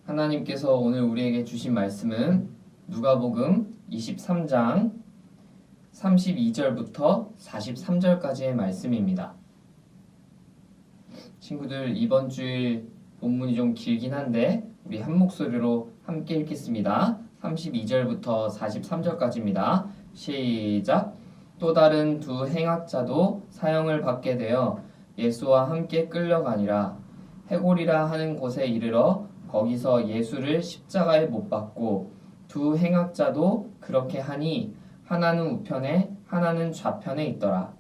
하나님께서 오늘 우리에게 주신 말씀은 누가복음 23장 32절부터 43절까지의 말씀입니다. 친구들, 이번 주일 본문이 좀 길긴 한데 우리 한 목소리로 함께 읽겠습니다. 32절부터 43절까지입니다. 시작! 또 다른 두 행악자도 사형을 받게 되어 예수와 함께 끌려가니라. 해골이라 하는 곳에 이르러 거기서 예수를 십자가에 못 박고 두 행악자도 그렇게 하니 하나는 우편에 하나는 좌편에 있더라.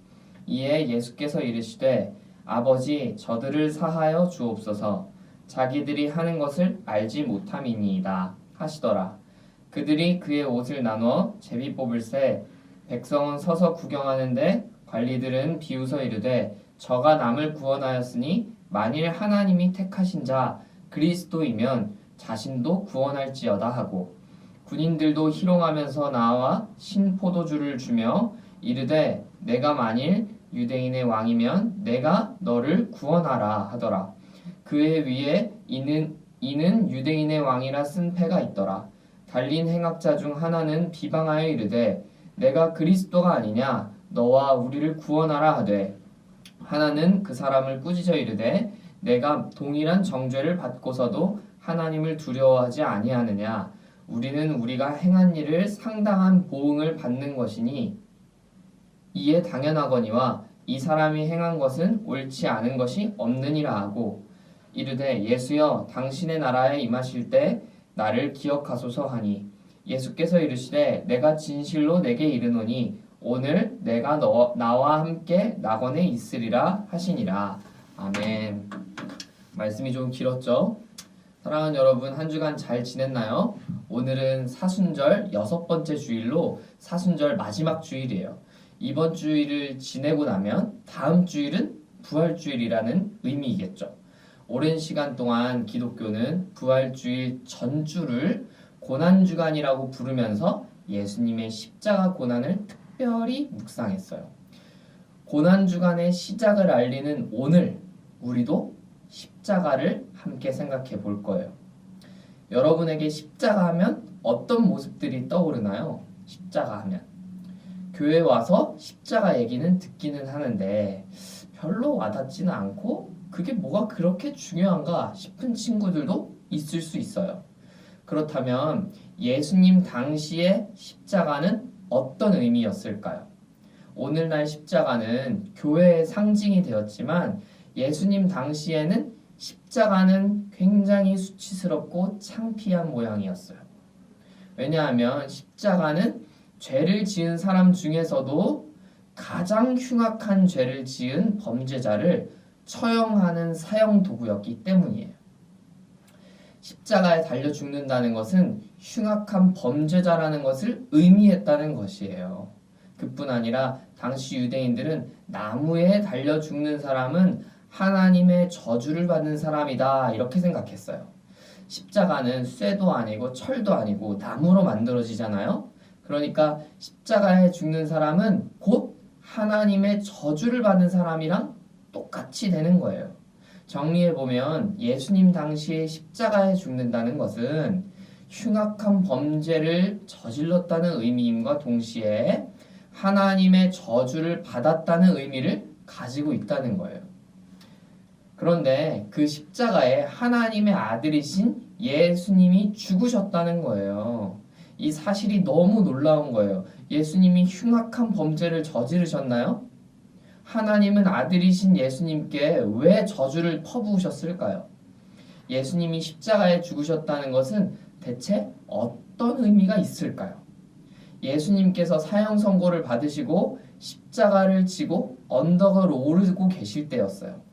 이에 예수께서 이르시되 아버지, 저들을 사하여 주옵소서. 자기들이 하는 것을 알지 못함이니이다 하시더라. 그들이 그의 옷을 나눠 제비 뽑을새 백성은 서서 구경하는데 관리들은 비웃어 이르되 저가 남을 구원하였으니 만일 하나님이 택하신 자 그리스도이면 자신도 구원할지어다 하고, 군인들도 희롱하면서 나와 신포도주를 주며 이르되 내가 만일 유대인의 왕이면 내가 너를 구원하라 하더라. 그의 위에 이는 유대인의 왕이라 쓴 패가 있더라. 달린 행악자 중 하나는 비방하여 이르되 내가 그리스도가 아니냐, 너와 우리를 구원하라 하되, 하나는 그 사람을 꾸짖어 이르되 내가 동일한 정죄를 받고서도 하나님을 두려워하지 아니하느냐, 우리는 우리가 행한 일을 상당한 보응을 받는 것이니 이에 당연하거니와 이 사람이 행한 것은 옳지 않은 것이 없느니라 하고, 이르되 예수여, 당신의 나라에 임하실 때 나를 기억하소서 하니, 예수께서 이르시되 내가 진실로 내게 이르노니 오늘 내가 나와 함께 낙원에 있으리라 하시니라. 아멘. 말씀이 좀 길었죠? 사랑하는 여러분, 한 주간 잘 지냈나요? 오늘은 사순절 6번째 주일로 사순절 마지막 주일이에요. 이번 주일을 지내고 나면 다음 주일은 부활주일이라는 의미이겠죠. 오랜 시간 동안 기독교는 부활주일 전주를 고난주간이라고 부르면서 예수님의 십자가 고난을 특별히 묵상했어요. 고난주간의 시작을 알리는 오늘, 우리도 십자가를 함께 생각해 볼 거예요. 여러분에게 십자가 하면 어떤 모습들이 떠오르나요? 십자가 하면. 교회 와서 십자가 얘기는 듣기는 하는데 별로 와닿지는 않고 그게 뭐가 그렇게 중요한가 싶은 친구들도 있을 수 있어요. 그렇다면 예수님 당시의 십자가는 어떤 의미였을까요? 오늘날 십자가는 교회의 상징이 되었지만 예수님 당시에는 십자가는 굉장히 수치스럽고 창피한 모양이었어요. 왜냐하면 십자가는 죄를 지은 사람 중에서도 가장 흉악한 죄를 지은 범죄자를 처형하는 사형 도구였기 때문이에요. 십자가에 달려 죽는다는 것은 흉악한 범죄자라는 것을 의미했다는 것이에요. 그뿐 아니라 당시 유대인들은 나무에 달려 죽는 사람은 하나님의 저주를 받는 사람이다, 이렇게 생각했어요. 십자가는 쇠도 아니고 철도 아니고 나무로 만들어지잖아요. 그러니까 십자가에 죽는 사람은 곧 하나님의 저주를 받는 사람이랑 똑같이 되는 거예요. 정리해보면 예수님 당시에 십자가에 죽는다는 것은 흉악한 범죄를 저질렀다는 의미임과 동시에 하나님의 저주를 받았다는 의미를 가지고 있다는 거예요. 그런데 그 십자가에 하나님의 아들이신 예수님이 죽으셨다는 거예요. 이 사실이 너무 놀라운 거예요. 예수님이 흉악한 범죄를 저지르셨나요? 하나님은 아들이신 예수님께 왜 저주를 퍼부으셨을까요? 예수님이 십자가에 죽으셨다는 것은 대체 어떤 의미가 있을까요? 예수님께서 사형 선고를 받으시고 십자가를 지고 언덕을 오르고 계실 때였어요.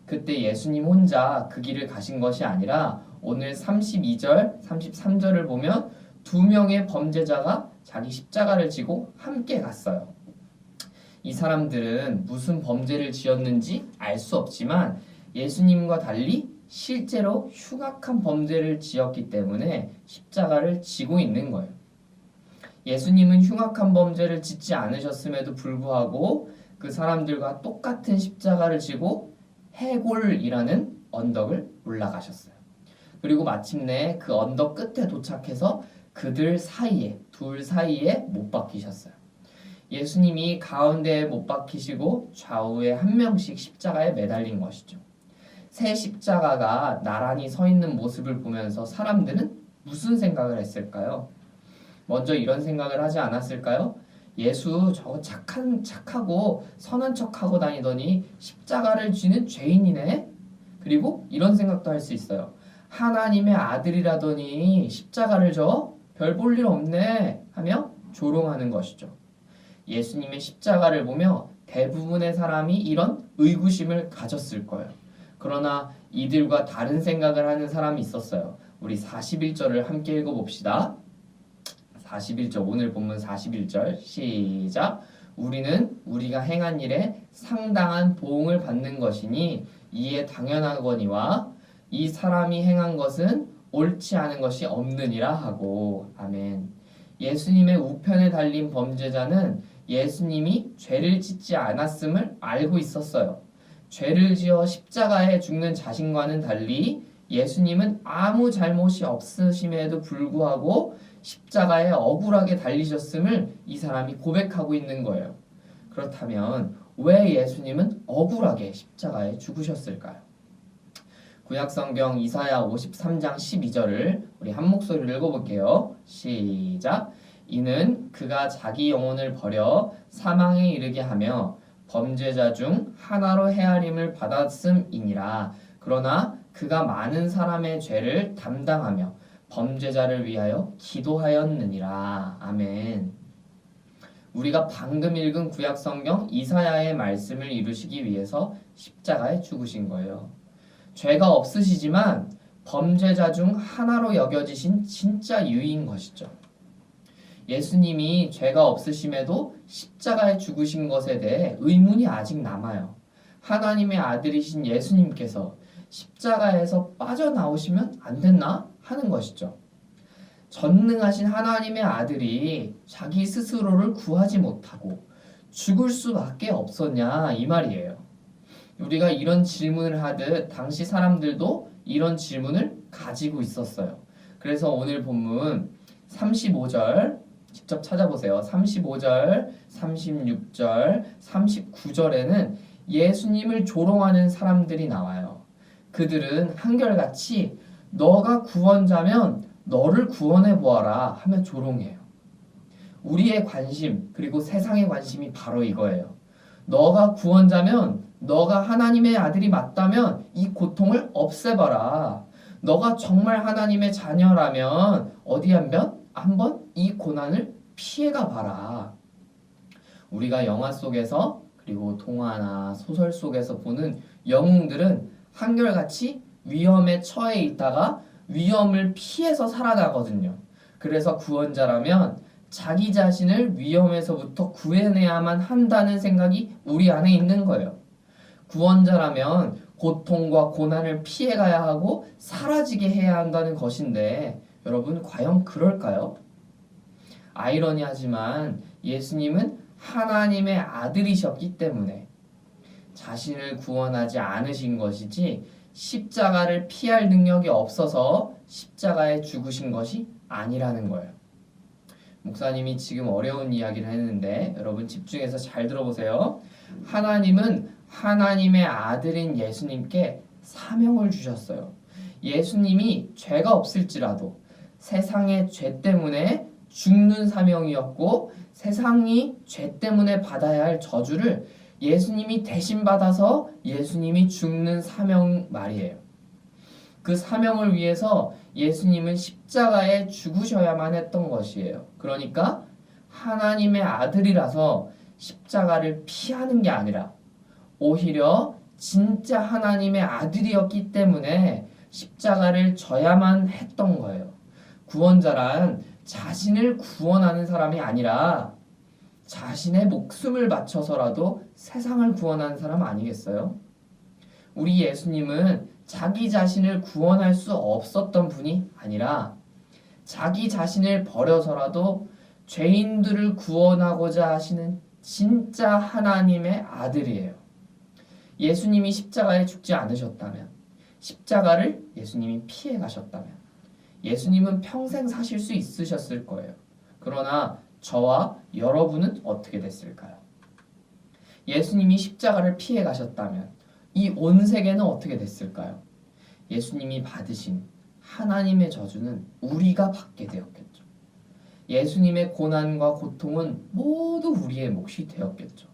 그때 예수님 혼자 그 길을 가신 것이 아니라 오늘 32절, 33절을 보면 두 명의 범죄자가 자기 십자가를 지고 함께 갔어요. 이 사람들은 무슨 범죄를 지었는지 알 수 없지만 예수님과 달리 실제로 흉악한 범죄를 지었기 때문에 십자가를 지고 있는 거예요. 예수님은 흉악한 범죄를 짓지 않으셨음에도 불구하고 그 사람들과 똑같은 십자가를 지고 해골이라는 언덕을 올라가셨어요. 그리고 마침내 그 언덕 끝에 도착해서 그들 사이에, 둘 사이에 못 박히셨어요. 예수님이 가운데에 못 박히시고 좌우에 한 명씩 십자가에 매달린 것이죠. 새 십자가가 나란히 서 있는 모습을 보면서 사람들은 무슨 생각을 했을까요? 먼저 이런 생각을 하지 않았을까요? 예수 저거 착하고 선한 척하고 다니더니 십자가를 쥐는 죄인이네? 그리고 이런 생각도 할 수 있어요. 하나님의 아들이라더니 십자가를 져? 별 볼 일 없네 하며 조롱하는 것이죠. 예수님의 십자가를 보며 대부분의 사람이 이런 의구심을 가졌을 거예요. 그러나 이들과 다른 생각을 하는 사람이 있었어요. 우리 41절을 함께 읽어봅시다. 41절, 오늘 본문 41절 시작. 우리는 우리가 행한 일에 상당한 보응을 받는 것이니 이에 당연하거니와 이 사람이 행한 것은 옳지 않은 것이 없느니라 하고. 아멘. 예수님의 우편에 달린 범죄자는 예수님이 죄를 짓지 않았음을 알고 있었어요. 죄를 지어 십자가에 죽는 자신과는 달리 예수님은 아무 잘못이 없으심에도 불구하고 십자가에 억울하게 달리셨음을 이 사람이 고백하고 있는 거예요. 그렇다면 왜 예수님은 억울하게 십자가에 죽으셨을까요? 구약성경 이사야 53장 12절을 우리 한 목소리로 읽어볼게요. 시작. 이는 그가 자기 영혼을 버려 사망에 이르게 하며 범죄자 중 하나로 헤아림을 받았음이니라. 그러나 그가 많은 사람의 죄를 담당하며 범죄자를 위하여 기도하였느니라. 아멘. 우리가 방금 읽은 구약성경 이사야의 말씀을 이루시기 위해서 십자가에 죽으신 거예요. 죄가 없으시지만 범죄자 중 하나로 여겨지신 진짜 유인 것이죠. 예수님이 죄가 없으심에도 십자가에 죽으신 것에 대해 의문이 아직 남아요. 하나님의 아들이신 예수님께서 십자가에서 빠져나오시면 안 됐나 하는 것이죠. 전능하신 하나님의 아들이 자기 스스로를 구하지 못하고 죽을 수밖에 없었냐 이 말이에요. 우리가 이런 질문을 하듯 당시 사람들도 이런 질문을 가지고 있었어요. 그래서 오늘 본문 35절 직접 찾아보세요. 35절, 36절, 39절에는 예수님을 조롱하는 사람들이 나와요. 그들은 한결같이 너가 구원자면 너를 구원해 보아라 하며 조롱해요. 우리의 관심 그리고 세상의 관심이 바로 이거예요. 너가 구원자면 너가 하나님의 아들이 맞다면 이 고통을 없애봐라. 너가 정말 하나님의 자녀라면 어디 한번 이 고난을 피해가 봐라. 우리가 영화 속에서 그리고 동화나 소설 속에서 보는 영웅들은 한결같이 위험에 처해 있다가 위험을 피해서 살아나거든요. 그래서 구원자라면 자기 자신을 위험에서부터 구해내야만 한다는 생각이 우리 안에 있는 거예요. 구원자라면 고통과 고난을 피해가야 하고 사라지게 해야 한다는 것인데 여러분 과연 그럴까요? 아이러니하지만 예수님은 하나님의 아들이셨기 때문에 자신을 구원하지 않으신 것이지 십자가를 피할 능력이 없어서 십자가에 죽으신 것이 아니라는 거예요. 목사님이 지금 어려운 이야기를 했는데 여러분 집중해서 잘 들어보세요. 하나님은 하나님의 아들인 예수님께 사명을 주셨어요. 예수님이 죄가 없을지라도 세상의 죄 때문에 죽는 사명이었고 세상이 죄 때문에 받아야 할 저주를 예수님이 대신 받아서 예수님이 죽는 사명 말이에요. 그 사명을 위해서 예수님은 십자가에 죽으셔야만 했던 것이에요. 그러니까 하나님의 아들이라서 십자가를 피하는 게 아니라 오히려 진짜 하나님의 아들이었기 때문에 십자가를 져야만 했던 거예요. 구원자란 자신을 구원하는 사람이 아니라 자신의 목숨을 바쳐서라도 세상을 구원하는 사람 아니겠어요? 우리 예수님은 자기 자신을 구원할 수 없었던 분이 아니라 자기 자신을 버려서라도 죄인들을 구원하고자 하시는 진짜 하나님의 아들이에요. 예수님이 십자가에 죽지 않으셨다면 십자가를 예수님이 피해 가셨다면 예수님은 평생 사실 수 있으셨을 거예요. 그러나 저와 여러분은 어떻게 됐을까요? 예수님이 십자가를 피해 가셨다면 이 온 세계는 어떻게 됐을까요? 예수님이 받으신 하나님의 저주는 우리가 받게 되었겠죠. 예수님의 고난과 고통은 모두 우리의 몫이 되었겠죠.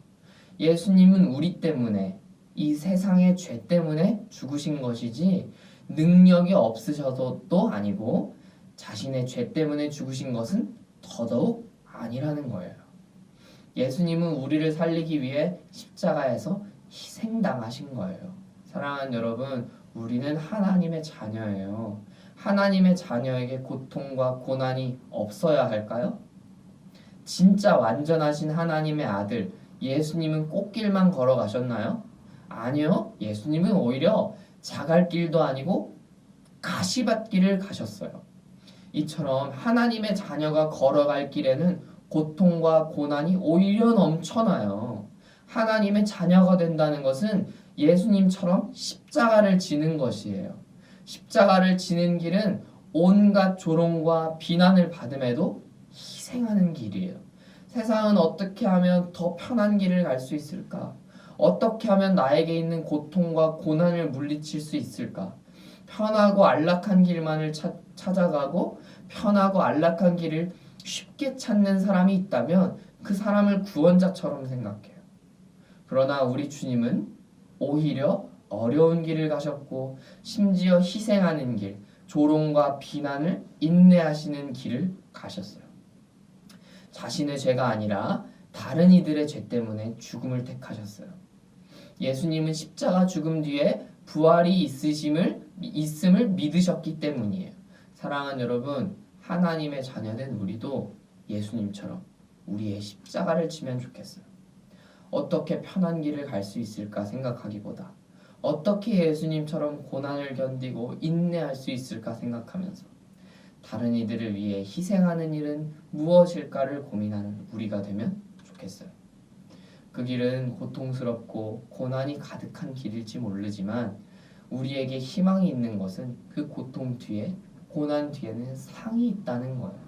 예수님은 우리 때문에 이 세상의 죄 때문에 죽으신 것이지 능력이 없으셔서도 아니고 자신의 죄 때문에 죽으신 것은 더더욱 아니라는 거예요. 예수님은 우리를 살리기 위해 십자가에서 희생당하신 거예요. 사랑하는 여러분, 우리는 하나님의 자녀예요. 하나님의 자녀에게 고통과 고난이 없어야 할까요? 진짜 완전하신 하나님의 아들 예수님은 꽃길만 걸어가셨나요? 아니요. 예수님은 오히려 자갈길도 아니고 가시밭길을 가셨어요. 이처럼 하나님의 자녀가 걸어갈 길에는 고통과 고난이 오히려 넘쳐나요. 하나님의 자녀가 된다는 것은 예수님처럼 십자가를 지는 것이에요. 십자가를 지는 길은 온갖 조롱과 비난을 받음에도 희생하는 길이에요. 세상은 어떻게 하면 더 편한 길을 갈 수 있을까? 어떻게 하면 나에게 있는 고통과 고난을 물리칠 수 있을까? 편하고 안락한 길만을 찾아가고 편하고 안락한 길을 쉽게 찾는 사람이 있다면 그 사람을 구원자처럼 생각해요. 그러나 우리 주님은 오히려 어려운 길을 가셨고 심지어 희생하는 길, 조롱과 비난을 인내하시는 길을 가셨어요. 자신의 죄가 아니라 다른 이들의 죄 때문에 죽음을 택하셨어요. 예수님은 십자가 죽음 뒤에 부활이 있음을 믿으셨기 때문이에요. 사랑하는 여러분, 하나님의 자녀된 우리도 예수님처럼 우리의 십자가를 지면 좋겠어요. 어떻게 편한 길을 갈 수 있을까 생각하기보다 어떻게 예수님처럼 고난을 견디고 인내할 수 있을까 생각하면서 다른 이들을 위해 희생하는 일은 무엇일까를 고민하는 우리가 되면 좋겠어요. 그 길은 고통스럽고 고난이 가득한 길일지 모르지만 우리에게 희망이 있는 것은 그 고통 뒤에, 고난 뒤에는 상이 있다는 거예요.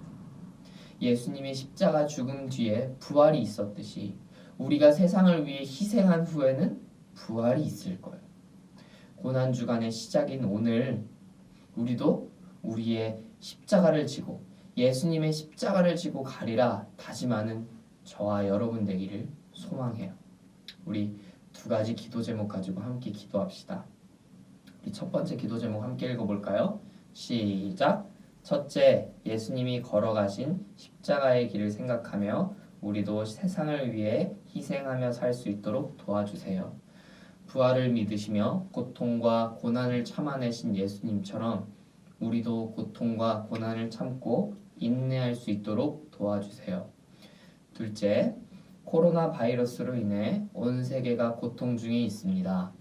예수님의 십자가 죽음 뒤에 부활이 있었듯이 우리가 세상을 위해 희생한 후에는 부활이 있을 거예요. 고난 주간의 시작인 오늘 우리도 우리의 십자가를 지고 예수님의 십자가를 지고 가리라 다짐하는 저와 여러분 되기를 소망해요. 우리 두 가지 기도 제목 가지고 함께 기도합시다. 우리 첫 번째 기도 제목 함께 읽어볼까요? 시작! 첫째, 예수님이 걸어가신 십자가의 길을 생각하며 우리도 세상을 위해 희생하며 살 수 있도록 도와주세요. 부활을 믿으시며 고통과 고난을 참아내신 예수님처럼 우리도 고통과 고난을 참고 인내할 수 있도록 도와주세요. 둘째, 코로나 바이러스로 인해 온 세계가 고통 중에 있습니다.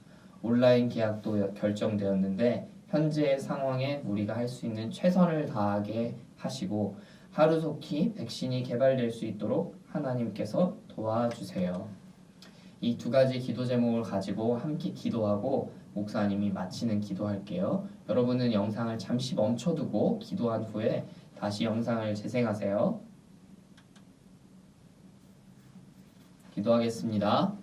온라인 계약도 결정되었는데 현재의 상황에 우리가 할 수 있는 최선을 다하게 하시고 하루속히 백신이 개발될 수 있도록 하나님께서 도와주세요. 이 두 가지 기도 제목을 가지고 함께 기도하고 목사님이 마치는 기도할게요. 여러분은 영상을 잠시 멈춰두고 기도한 후에 다시 영상을 재생하세요. 기도하겠습니다.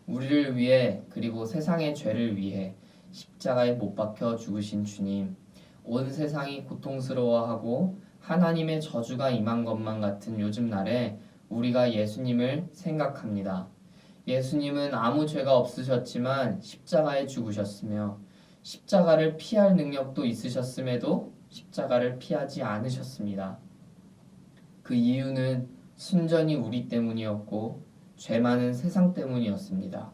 우리를 위해 그리고 세상의 죄를 위해 십자가에 못 박혀 죽으신 주님, 온 세상이 고통스러워하고 하나님의 저주가 임한 것만 같은 요즘 날에 우리가 예수님을 생각합니다. 예수님은 아무 죄가 없으셨지만 십자가에 죽으셨으며 십자가를 피할 능력도 있으셨음에도 십자가를 피하지 않으셨습니다. 그 이유는 순전히 우리 때문이었고 죄 많은 세상 때문이었습니다.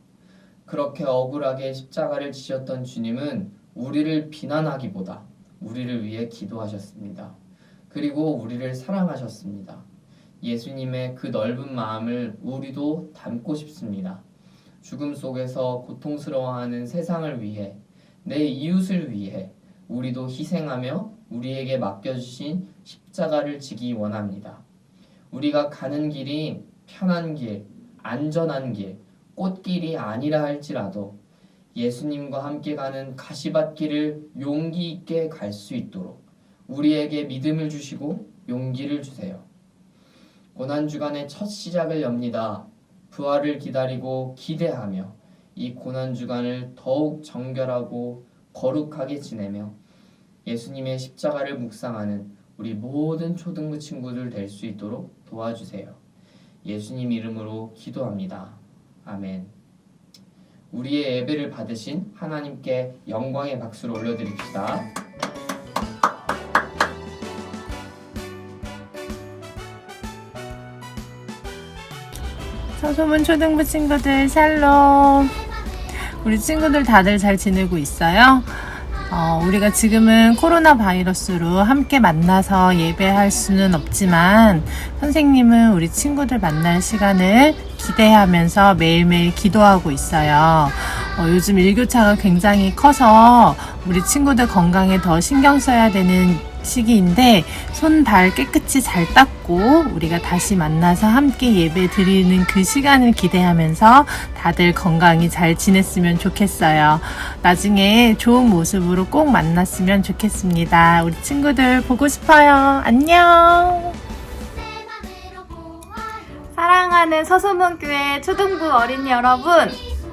그렇게 억울하게 십자가를 지셨던 주님은 우리를 비난하기보다 우리를 위해 기도하셨습니다. 그리고 우리를 사랑하셨습니다. 예수님의 그 넓은 마음을 우리도 담고 싶습니다. 죽음 속에서 고통스러워하는 세상을 위해, 내 이웃을 위해 우리도 희생하며 우리에게 맡겨주신 십자가를 지기 원합니다. 우리가 가는 길이 편한 길, 안전한 길, 꽃길이 아니라 할지라도 예수님과 함께 가는 가시밭길을 용기 있게 갈 수 있도록 우리에게 믿음을 주시고 용기를 주세요. 고난주간의 첫 시작을 엽니다. 부활을 기다리고 기대하며 이 고난주간을 더욱 정결하고 거룩하게 지내며 예수님의 십자가를 묵상하는 우리 모든 초등부 친구들 될 수 있도록 도와주세요. 예수님 이름으로 기도합니다. 아멘. 우리의 예배를 받으신 하나님께 영광의 박수를 올려드립시다. 서소문 초등부 친구들 샬롬. 우리 친구들 다들 잘 지내고 있어요? 우리가 지금은 코로나 바이러스로 함께 만나서 예배할 수는 없지만 선생님은 우리 친구들 만날 시간을 기대하면서 매일매일 기도하고 있어요. 요즘 일교차가 굉장히 커서 우리 친구들 건강에 더 신경 써야 되는 시기인데 손, 발 깨끗이 잘 닦고 우리가 다시 만나서 함께 예배 드리는 그 시간을 기대하면서 다들 건강히 잘 지냈으면 좋겠어요. 나중에 좋은 모습으로 꼭 만났으면 좋겠습니다. 우리 친구들 보고 싶어요. 안녕. 사랑하는 서소문교회 초등부 어린이 여러분,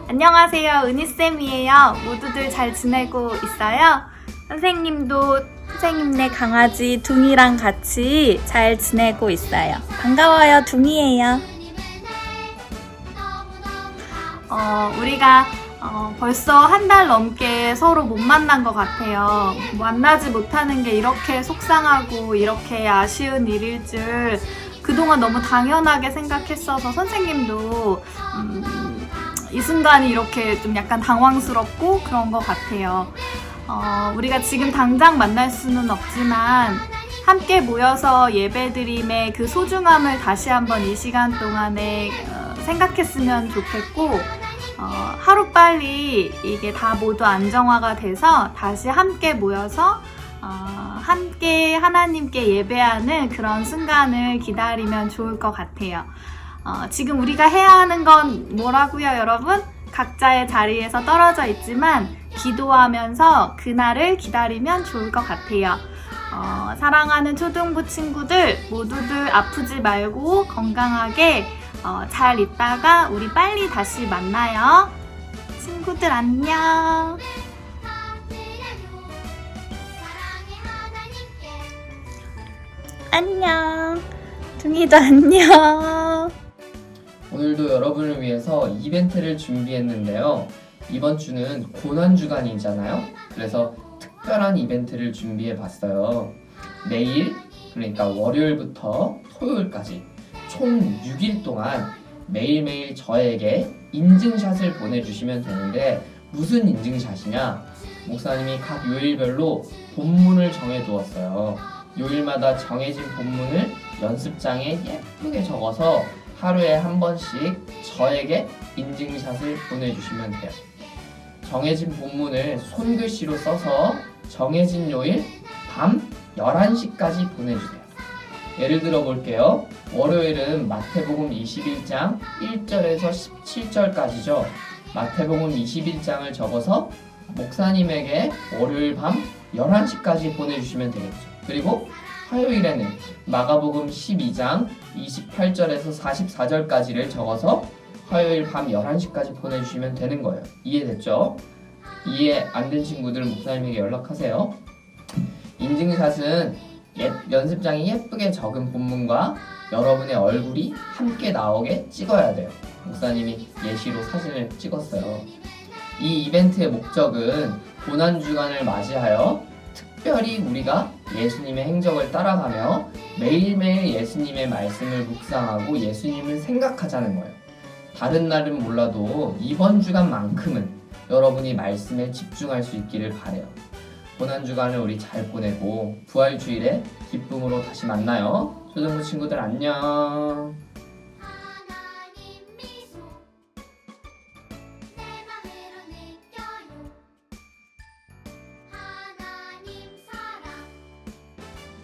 안녕하세요. 은희쌤이에요. 모두들 잘 지내고 있어요? 선생님네 강아지 둥이랑 같이 잘 지내고 있어요. 반가워요. 둥이에요. 우리가 벌써 한 달 넘게 서로 못 만난 것 같아요. 만나지 못하는 게 이렇게 속상하고 이렇게 아쉬운 일일 줄 그동안 너무 당연하게 생각했어서 선생님도 이 순간이 이렇게 좀 약간 당황스럽고 그런 것 같아요. 우리가 지금 당장 만날 수는 없지만 함께 모여서 예배드림의 그 소중함을 다시 한번 이 시간 동안에 생각했으면 좋겠고 하루빨리 이게 다 모두 안정화가 돼서 다시 함께 모여서 함께 하나님께 예배하는 그런 순간을 기다리면 좋을 것 같아요. 지금 우리가 해야 하는 건 뭐라고요, 여러분? 각자의 자리에서 떨어져 있지만 기도하면서 그날을 기다리면 좋을 것 같아요. 사랑하는 초등부 친구들 모두들 아프지 말고 건강하게 잘 있다가 우리 빨리 다시 만나요. 친구들 안녕. 안녕. 둥이도 안녕. 오늘도 여러분을 위해서 이벤트를 준비했는데요. 이번 주는 고난주간이잖아요. 그래서 특별한 이벤트를 준비해봤어요. 내일, 그러니까 월요일부터 토요일까지 총 6일 동안 매일매일 저에게 인증샷을 보내주시면 되는데 무슨 인증샷이냐? 목사님이 각 요일별로 본문을 정해두었어요. 요일마다 정해진 본문을 연습장에 예쁘게 적어서 하루에 한 번씩 저에게 인증샷을 보내주시면 돼요. 정해진 본문을 손글씨로 써서 정해진 요일 밤 11시까지 보내주세요. 예를 들어 볼게요. 월요일은 마태복음 21장 1절에서 17절까지죠. 마태복음 21장을 적어서 목사님에게 월요일 밤 11시까지 보내주시면 되겠죠. 그리고 화요일에는 마가복음 12장 28절에서 44절까지를 적어서 화요일 밤 11시까지 보내주시면 되는 거예요. 이해됐죠? 이해 안 된 친구들 목사님에게 연락하세요. 인증샷은 연습장에 예쁘게 적은 본문과 여러분의 얼굴이 함께 나오게 찍어야 돼요. 목사님이 예시로 사진을 찍었어요. 이 이벤트의 목적은 고난주간을 맞이하여 특별히 우리가 예수님의 행적을 따라가며 매일매일 예수님의 말씀을 묵상하고 예수님을 생각하자는 거예요. 다른 날은 몰라도 이번 주간만큼은 여러분이 말씀에 집중할 수 있기를 바라요. 고난주간을 우리 잘 보내고 부활주일에 기쁨으로 다시 만나요. 초등부 친구들 안녕.